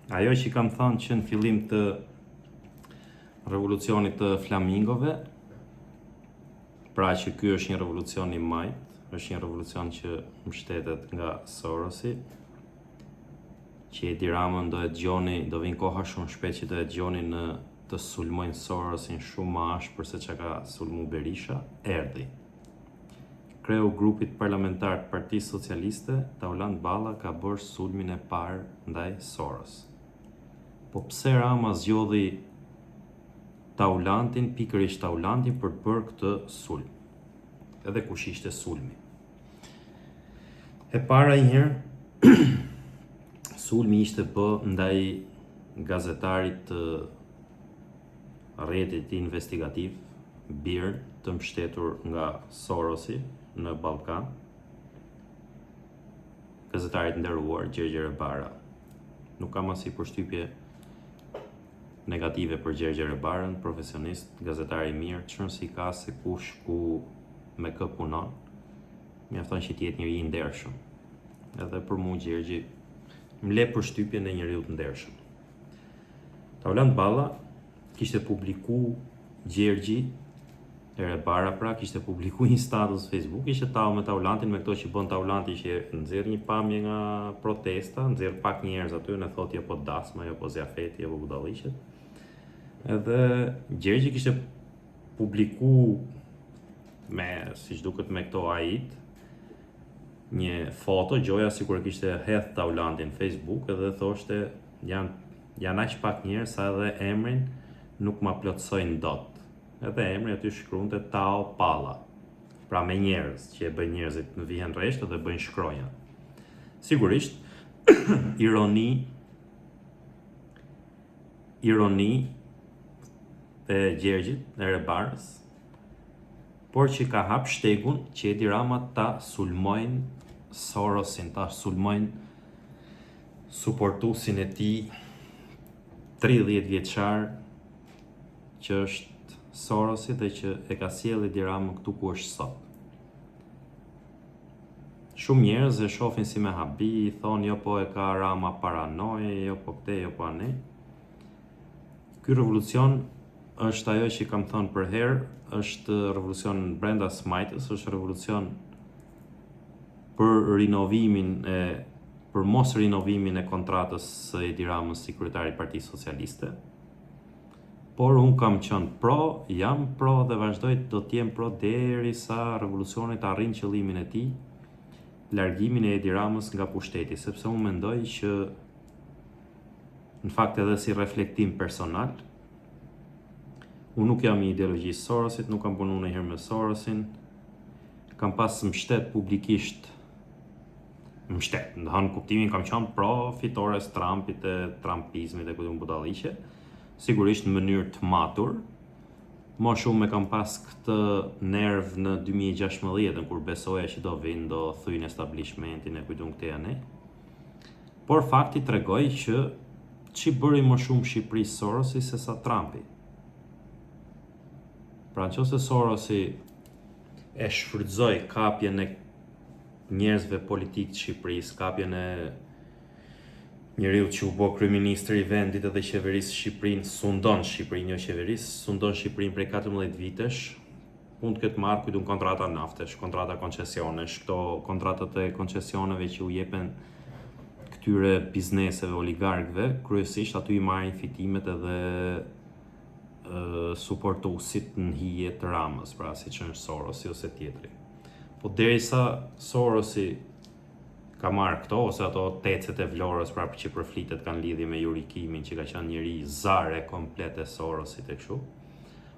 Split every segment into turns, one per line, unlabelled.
Ajo që kam thënë që në fillim të revolucionit të flamingove, pra që ky është një revolucion i majt, është një revolucion që mbështetet nga Sorosi, që Edi Ramën do vinë koha shumë shpejt që do e dëgjoni në të sulmojnë Sorosin shumë më ashpër se që ka sulmu Berisha, erdhi. Kreu grupit parlamentar të Partisë Socialiste, Taulant Balla ka bërë sulmin e parë ndaj Soros. Po pse Rama zgjodhi pikërisht Taulantin për të bërë këtë sulm? Edhe kush ishte sulmi? E para njëherë, sulmi ishte bë ndaj gazetarit të rrjetit investigativ, BIR, të mbështetur nga Sorosi në Ballkan, gazetarit nderuar Gjergjer Bara. Nuk kam asnjë përshtypje negative për Gjergjer Barën, profesionist, gazetar i mirë, çfarë si ka se kush ku me kë punon, mjafton që të jetë njëri i ndershëm. Edhe për mua Gjergji më le përshtypjen e njeriu të ndershëm. Taulant Balla kishte publiku Gjergji Bara, pra kishte publiku një status Facebook, ishte tau me Taulantin, me këto që bën Taulanti që nxjerr një pamje nga protesta, nxjerr pak njerëz aty, në thotë po dasma, po zjafeti, po budalliqet. Edhe Gjergji kishte publiku me, siç duket me këto ajit, një foto, gjoja sikur kishte hedh Taulantin në Facebook, edhe thoshte janë aq pak njerëz sa edhe emrin nuk ma plotsojnë dot. Edhe emri aty shkruante Tao Palla. Pra me njerëz, që e bëjnë njerëzit në vihen rreshtë dhe bëjnë shkronja. Sigurisht, ironi e Gjergjit, e Rebarës, por që ka hap shtegun që Edi Rama ta sulmojnë Sorosin, ta sulmojnë suportusin e tij 30 vjeçar që është Sorosi dhe që e ka sjellë Edi Ramën këtu ku është sot. Shumë njerëz e shohin si me habi, i thonë jo po e ka Rama paranoje, jo po këte, jo po ane. Ky revolucion është ajo që kam thënë për herë, është revolucion brenda smajtës, është revolucion për mos rinovimin e kontratës së Edi Ramës si kryetari i Partisë Socialiste. Por unë kam qenë jam pro dhe vazhdoj do të jem pro derisa revolucioni të arrijë qëllimin e tij, largimin e Edi Ramës nga pushteti, sepse unë mendoj që në fakt edhe si reflektim personal, unë nuk jam i ideologjisë Sorosit, nuk kam punuar ndonjëherë me Sorosin, kam pas mbështet publikisht, në kuptimin kam qenë pro fitores Trumpit e trumpizmit e këtyre budalliqe, sigurisht në mënyrë të matur. Më shumë e kam pas këtë nerv në 2016, kur besoja që do vinë, do thyjnë establishmentin e kujtun këtë janë. Por fakti tregoi që bëri më shumë Shqipëri Sorosi se sa Trumpi. Pra nëse Sorosi e shfrytëzoi kapjen e njerëzve politikë të Shqipërisë, kapjen e njeriu që u bë kryeministri i vendit edhe qeverisë Shqipërinë, sundon Shqipërinë, jo qeverisë, sundon Shqipërinë prej 14 vitesh, mund të ketë marrë kujtun kontrata naftesh, kontrata koncesionesh, këto kontratat e koncesioneve që u jepen këtyre bizneseve oligarkëve, kryesisht aty i marrin fitimet edhe suportuesit në hije të Ramës, pra siç është Sorosi ose tjetri. Po derisa Sorosi ka marrë këto, ose ato tecet e Vlorës, pra që përflitet kanë lidhje me Jurikimin, që ka qenë njëri zare komplet e Sorosit e kështu.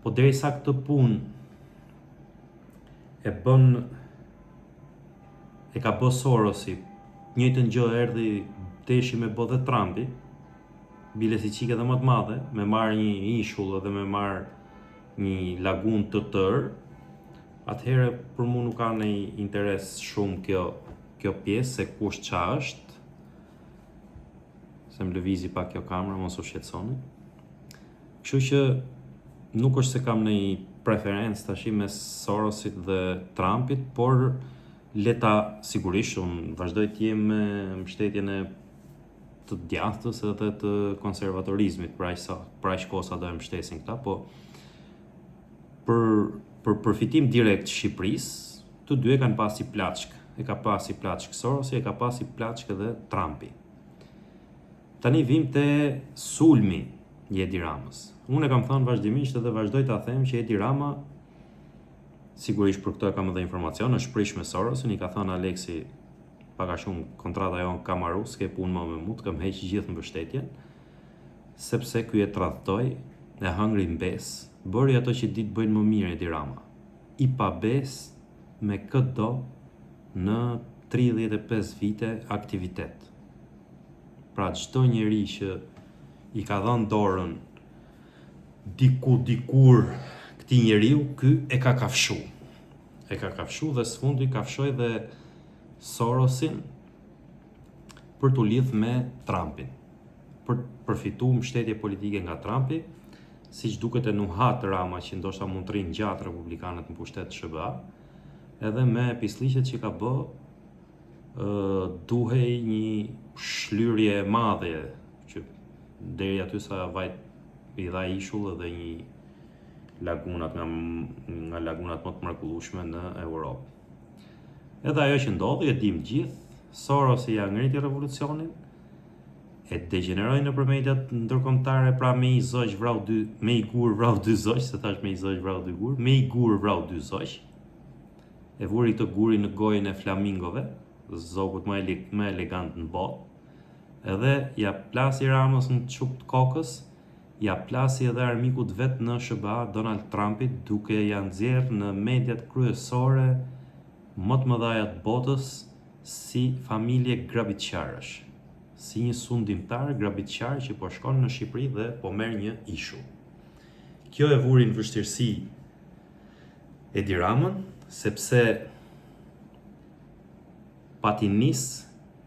Po derisa këtë punë e ka bë Sorosi, njëjtën gjë erdhi teshi me bë dhe Trumpi, bile si qike dhe më të madhe, me marrë një ishull dhe me marrë një lagun të tërë, atëherë për mua nuk ka ndonjë interes shumë kjo pjesë se kush qa është, se më lëvizi pak kjo kamera, mos u shqetësoni. Kështu që nuk është se kam ndonjë preferencë tash mes Sorosit dhe Trumpit, por leta sigurisht unë vazhdoj të jem me mbështetjen e të djathtës edhe të konservatorizmit, pra aq kohë sa do e mbështesin këta, po për përfitim direkt Shqipërisë, të dy e kanë pasi plaçk. E ka pasi plaçk Sorosi, e ka pasi plaçk edhe Trumpi. Tani vim te sulmi i Edi Ramës. Unë e kam thënë vazhdimisht edhe vazhdoj ta them që Edi Rama, sigurisht për këto e kam edhe informacion, është prish me Sorosin, i ka thënë Aleksi paka shumë kontrata jonë ka marru, s'ke punë më me mu, të kam heq gjithë mbështetjen, sepse ky e tradhtoi, e hëngri mbes, bëri ato që ditë bëjnë më mirë Edi Rama. I pa bes me këtë do në 35 vite aktivitet. Pra çdo njeri që i ka dhënë dorën dikur këtij njeriu, ky e ka kafshu. E ka kafshu dhe sfundi kafshoi dhe Sorosin për t'u lidh me Trumpin, për të përfituar mbështetje politike nga Trumpi, siç duket e nuhat Rama që ndoshta mund të rinë gjatë republikanët në pushtet SBA, edhe me pisliqet që ka bë, duhej një shlyrje e madhe që deri aty sa vajt i dha ishull edhe një lagunat nga lagunat më të mrekullueshme në Europë. Edhe ajo që ndodhi, e dim gjithë, Sorosi ja ngriti revolucionin, e degeneroi nëpër mediat ndërkombëtare, pra me i zogj vrau me i gur vrau dy zogj, se thash me i zogj vrau dy gur, me i gur vrau dy zogj. E vuri të gurin në gojën e flamingove, zogut më elegant në botë. Edhe ja plasi Ramës në çuk të kokës, ja plasi edhe armikut vet në SBA, Donald Trumpit, duke ja nxjerr në mediat kryesore më të mëdhaja të botës si familje grabitqarësh, si një sundimtar grabitqar që po shkon në Shqipëri dhe po merr një ishull. Kjo e vuri në vështirësi Edi Ramën, sepse pati nis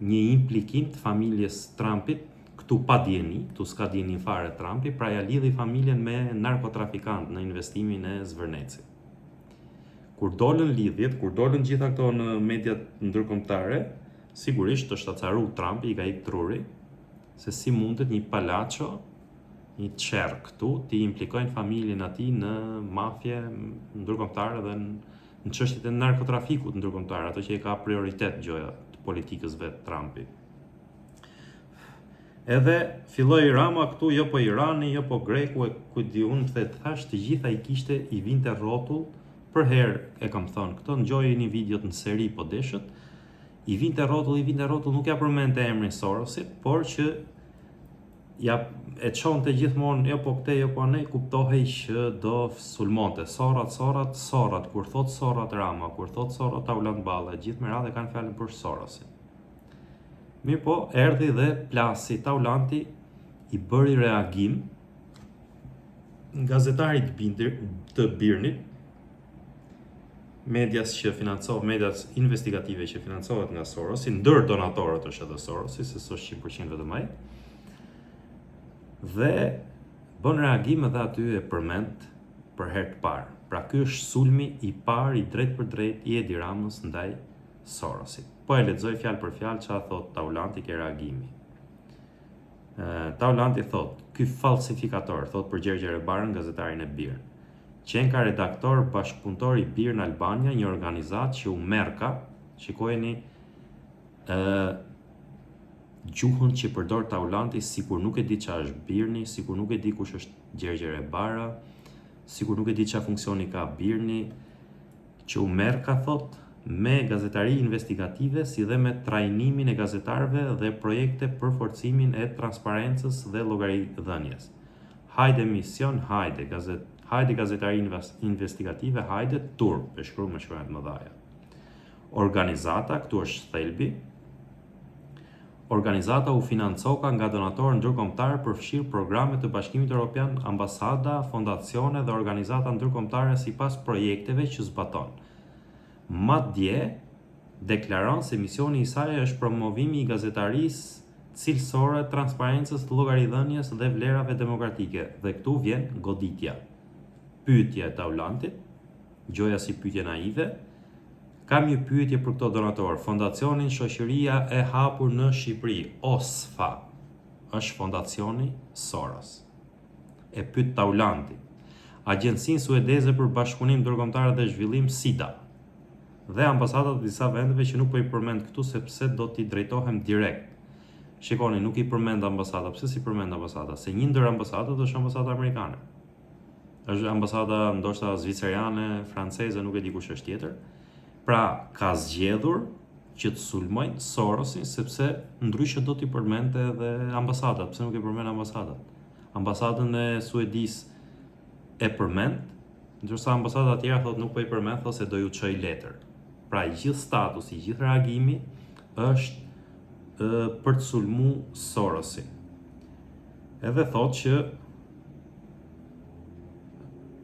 një implikim të familjes Trumpit, këtu pa dieni, këtu s'ka dieni fare Trumpi, pra ja lidhi familjen me narkotrafikant në investimin e Zvërnecit. Kur dolën lidhjet, kur dolën gjitha këto në mediat ndërkombëtare, sigurisht të shtacaru Trumpi, i ka ikë truri, se si mundet një palaço, një çerr këtu, ti implikojnë familjen atij në mafje ndërkombëtare dhe në çështjet e narkotrafikut ndërkombëtar, ato që i ka prioritet gjoja të politikës vet Trumpi. Edhe filloi Rama këtu, jo po Irani, jo po Greku, ku di unë të thash, të gjitha i vinte rrotull. Për herë e kam thënë këto, ngjoj një videot në seri po deshët, i vinte rrotull, nuk ja përmendte emrin Sorosit, por që ja e çonte gjithmonë, jo po këte, jo po ne, kuptohej që do sulmonte Sorat, kur thot Sorat Rama, kur thot Sorat Taulant Balla, gjithë me radhë kanë fjalën për Sorosin. Mirë po, erdhi dhe plasi Taulanti, i bëri reagim gazetarit të Birnit, medias investigative që financohet nga Sorosi, ndër donatorët është edhe Sorosi, se s'është 100% vetëm ai. Dhe bën reagim edhe aty e përmend për herë të parë. Pra ky është sulmi i parë i drejt për drejt i Edi Ramës ndaj Sorosit. Po e lexoj fjalë për fjalë çfarë thot Taulanti ke reagimi. Taulanti thot, ky falsifikator, thot për Gjergjer Barën, gazetarin e Birn. Qenë ka redaktor bashkëpunëtor i Birn Albania, një organizatë që u merka, shikojeni gjuhën që përdor Taulanti, sikur nuk e di çfarë është Birni, sikur nuk e di kush është Gjergjer Bara, sikur nuk e di çfarë funksioni ka Birni, që u merka, thot, me gazetari investigative, si dhe me trajnimin e gazetarëve dhe projekte për forcimin e transparencës dhe llogaridhënies. Hajde mision, hajde gazetari investigative, hajde turp, e shkruar me shkronjat më dhaja. Organizata, këtu është thelbi. Organizata u financoka nga donatorë ndërkombëtarë përfshirë programe të Bashkimit Evropian, ambasada, fondacione dhe organizata ndërkombëtare sipas projekteve që zbaton. Madje deklaron se misioni i saj është promovimi i gazetarisë cilësore, transparencës, llogaridhënies dhe vlerave demokratike. Dhe këtu vjen goditja. Pyetja e Taulantit, gjoja si pyetje naive. Kam një pyetje për këto donatorë. Fondacionin Shoqëria e Hapur në Shqipëri, OSFA, është fondacioni Soros. E pyet Taulanti. Agjencinë suedeze për bashkëpunim ndërkombëtar dhe zhvillim SIDA dhe ambasadat të disa vendeve që nuk po i përmend këtu sepse do t'i drejtohem direkt. Shikoni, nuk i përmend ambasada. Pse si përmend ambasada? Se një ndër ambasadat është ambasada amerikane. Është ambasada ndoshta zviceriane, franceze, nuk e di kush është tjetër. Pra, ka zgjedhur që të sulmojnë Sorosin sepse ndryshe do t'i përmendte edhe ambasadat. Pse nuk i përmend ambasadat? Ambasadën e Suedis e përmend, ndërsa ambasadat tjera thotë nuk po i përmend, thotë se do ju çoj letër. Pra, gjithë statusi, gjithë reagimi është për të sulmu Sorosin. Edhe thotë që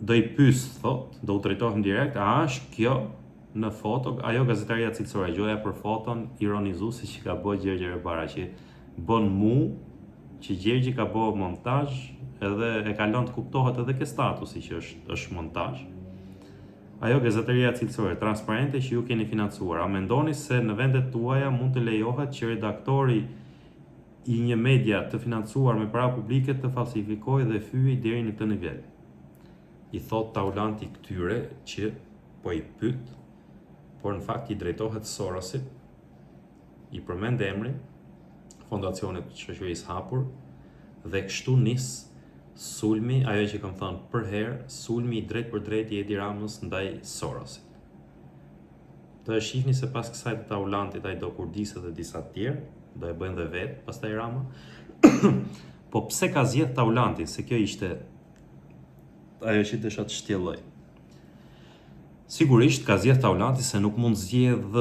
do i pyes, thotë, do u drejtohem direkt, a është kjo në foto, ajo gazetaria cilësore, gjoja për foton ironizuesi që ka bërë Gjergj Rebara, që bën mu që Gjergji ka bërë montazh edhe e ka lënë të kuptohet edhe ke statusi që është montazh. Ajo gazetaria cilësore transparente që ju keni financuar, a mendoni se në vendet tuaja mund të lejohet që redaktori i një media të financuar me para publike të falsifikojë dhe fyej deri në këtë nivel? I thot Taulanti këtyre që po i pyet, por në fakt i drejtohet Sorosit, i përmend emrin, fondacionit shoqërisë hapur, dhe kështu nis sulmi, ajo që kam thënë për herë, sulmi i drejt për drejt i Edi Ramës ndaj Sorosit. Do e shihni se pas kësaj të Taulantit ai do kurdisë dhe disa të tjerë, do e bëjnë dhe vetë, pastaj Rama. Po pse ka zgjedh Taulantin? Se kjo ishte ajo që desha të shtjelloj. Sigurisht ka zgjedh Taulantin se nuk mund zgjedh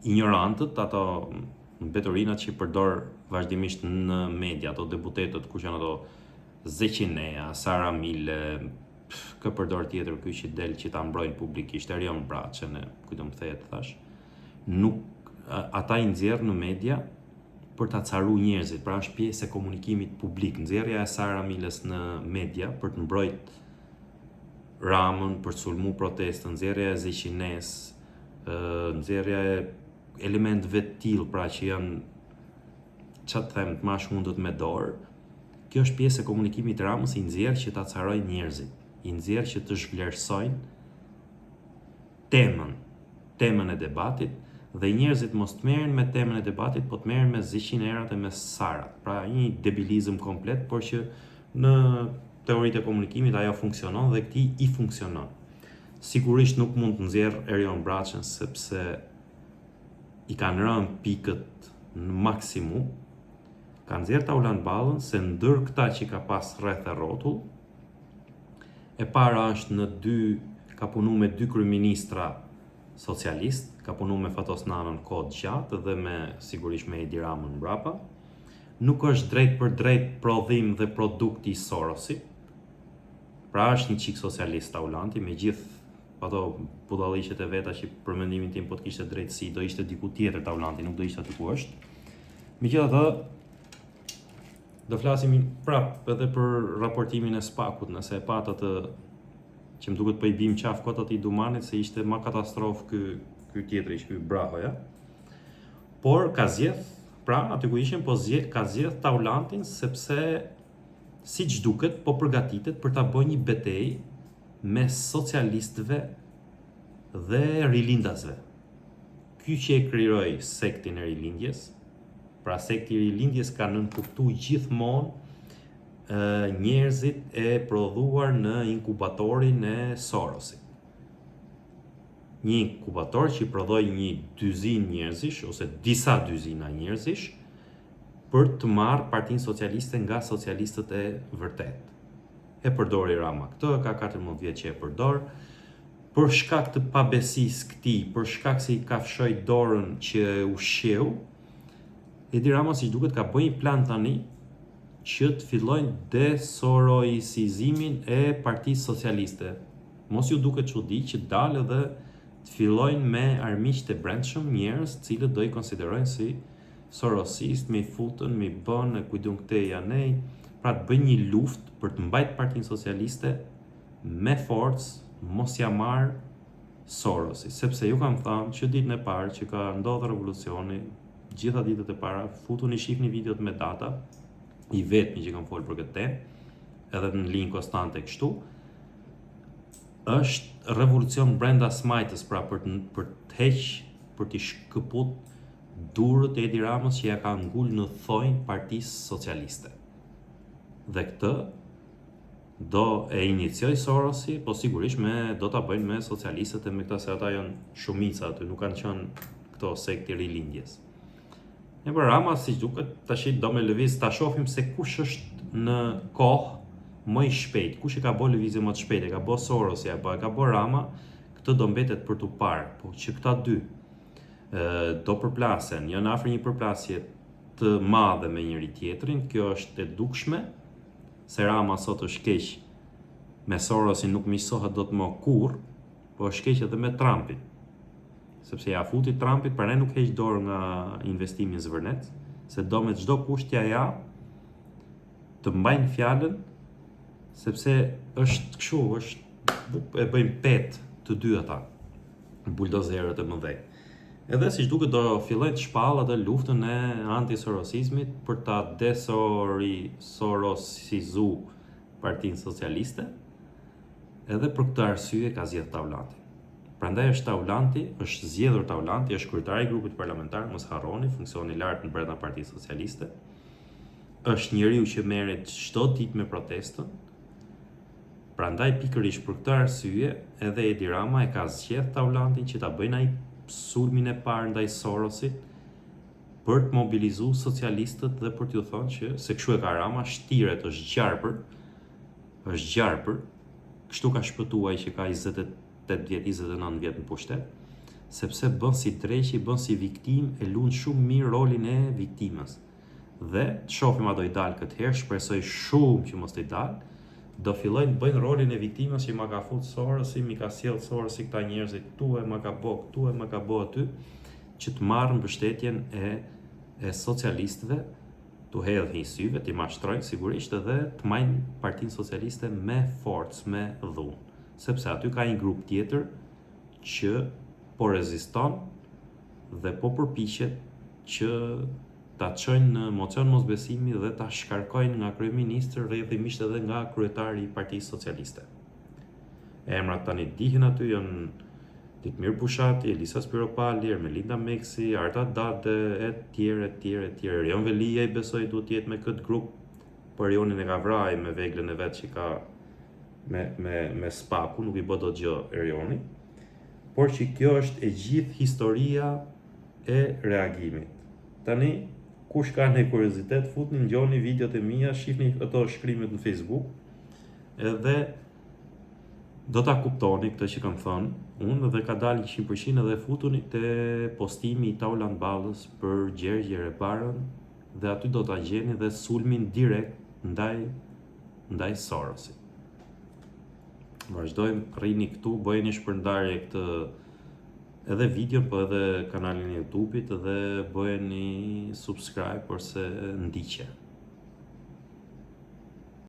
ignorantët, ato mbeturinat që i përdor vazhdimisht në media, ato deputetët, ku janë ato Zeqinea, Sara Mile, kë përdor tjetër ky që del që ta mbrojnë publikisht, Erion Braçën, kujto më thehet thash. Nuk ata i nxjerr në media për ta caruar njerëzit, pra është pjesë e komunikimit publik. Nxjerrja e Sara Miles në media për të mbrojt Ramën, për të sulmu protestën, nxjerrja e Zeqines, nxjerrja e elementëve të tillë, pra që janë çfarë të them, të mashkundët me dorë. Kjo është pjesë e komunikimit të Ramës, i nxjerr që ta carojnë njerëzit, i nxjerr që të zhvlerësojnë temën e debatit, dhe njerëzit mos të merren me temën e debatit, po të merren me Zeqinerat e me Sarat. Pra një debilizëm komplet, por që në teoritë e komunikimit ajo funksionon dhe këtij i funksionon. Sigurisht nuk mund të nxjerr Erion Braçën sepse i kanë rënë pikët në maksimum. Ka nxjerr Taulant Ballën se ndër këta që ka pas rreth e rrotull, e para është ka punu me 2 kryeministra socialist, ka punu me Fatos Nanën kohë gjatë dhe sigurisht me Edi Ramën mbrapa. Nuk është drejt për drejt prodhim dhe produkti i Sorosit. Pra është një çik socialist Taulanti, me gjithë ato budalliqet e veta që për mendimin tim po të kishte drejtësi, do ishte diku tjetër Taulanti, nuk do ishte aty ku është. Megjithatë, do flasim prap edhe për raportimin e Spakut, nëse e pat atë që më duket po i bim qaf kot atij Dumanit se ishte më katastrofë ky tjetri, ky Brahoja. Por ka zgjedh, pra aty ku ishim, po ka zgjedh Taulantin sepse siç duket po përgatitet për ta bërë një betejë mes socialistëve dhe rilindasve. Ky që e krijoi sektin e rilindjes, pra sekti i rilindjes ka nënkuptuar gjithmonë njerëzit e prodhuar në inkubatorin e Sorosit. Një inkubator që prodhoi një dyzinë njerëzish ose disa dyzina njerëzish për të marrë Partinë Socialiste nga socialistët e vërtet. E përdori Rama këtë, ka 14 vjet që e përdor, për shkak të pabesisë këtij, për shkak se i ka fshoj dorën që u shqeu, Edi Rama si duket ka bëj një plan tani që të fillojnë desoroisizimin e Partisë Socialiste. Mos ju duket çudi që dalë dhe të fillojnë me armiqtë e brendshëm njerëz të cilët do i konsiderojnë si sorosist, me i futën, me i bën, kujdun këte janej, pra të bëjnë një luftë për të mbajtë Partinë Socialiste me forcë, mos ja marr Sorosi, sepse ju kam thënë që ditën e parë që ka ndodhur revolucioni, gjitha ditët e para, futuni shihni videot me data, i vetmi që kam folur për këtë temë, edhe në linjë konstante kështu. Është revolucion brenda smajtës, pra për të heq, për të shkëput durët e Edi Ramës që ja ka ngull në thojnë Partisë Socialiste. Dhe këtë do e inicioj Sorosi, po sigurisht do ta bëjnë me socialistët e me këta, se ata janë shumica aty, nuk kanë qenë këto sekti rilindjes. E për Rama, si duket, tash do me lëviz, ta shohim se kush është në kohë më i shpejt, kush e ka bërë lëvizje më të shpejt, e ka bërë Sorosi apo e ka bërë Rama, këtë do mbetet për tu parë, po që këta dy do përplasen, janë afër një përplasje të madhe me njëri tjetrin, kjo është e dukshme, se Rama sot është keq me Sorosin, nuk miqësohet dot më kurrë, po është keq edhe me Trumpin. Sepse ja futi Trumpit, pra ne nuk heq dorë nga investimi në Zvërnet, se do me çdo kusht ja të mbajnë fjalën, sepse është kështu, e bëjmë pet të dy ata, buldozerët e mëdhej. Edhe siç duket do fillojnë të shpallë atë luftën e antisorosizmit për ta desorosizu Partinë Socialiste, edhe për këtë arsye ka zgjedhur Taulanti. Prandaj është zgjedhur Taulanti, është kryetari i grupit parlamentar, mos harroni, funksioni i lartë në brenda Partisë Socialiste. Është njeriu që merret çdo ditë me protestën. Prandaj pikërisht për këtë arsye edhe Edi Rama e ka zgjedhur Taulantin që ta bëjnë ai sulmin e parë ndaj Sorosit për të mobilizuar socialistët dhe për t'ju thënë që se kështu e ka Rama, shtiret, është gjarpër, kështu ka shpëtuar ai që ka 28 vjet, 29 vjet në pushtet, sepse bën si dreqi, bën si viktim, e lun shumë mirë rolin e viktimës. Dhe të shohim a do i dalë këtë herë, shpresoj shumë që mos të i dalë, do fillojnë të bëjnë rolin e viktimës që ma ka fut Sorosi, mi ka sjell Sorosi këta njerëzit këtu, e ma ka bë këtu, e ma ka bë aty, që të marrën mbështetjen e socialistëve, të hedhin syve, të mashtrojnë sigurisht edhe të majnë Partinë Socialiste me forcë, me dhunë. Sepse aty ka një grup tjetër që po reziston dhe po përpiqet që ta çojnë në mocion mosbesimi dhe ta shkarkojnë nga kryeministri, rrjedhimisht edhe nga kryetari i Partisë Socialiste. Emrat tani dihen aty, janë Ditmir Bushati, Elisa Spiropali, Ermelinda Meksi, Arta Dade, etj. Erion Velia i besoj duhet jetë me këtë grup, por Erionin e ka vrarë me veglën e vet që ka me spaku, nuk i bë dot gjë Erioni. Por që kjo është e gjithë historia e reagimit. Tani kush ka një kuriozitet, futni, ngjoni videot e mia, shihni ato shkrimet në Facebook, edhe do ta kuptoni këtë që kam thënë unë, dhe ka dalë 100% edhe futuni te postimi i Taulant Ballës për Gjergj Reparën, dhe aty do ta gjeni dhe sulmin direkt ndaj Sorosit. Vazhdojmë, rrini këtu, bëjeni shpërndarje këtë edhe videon, po edhe kanalin e YouTube-it, dhe bëjeni subscribe përse ndiqe.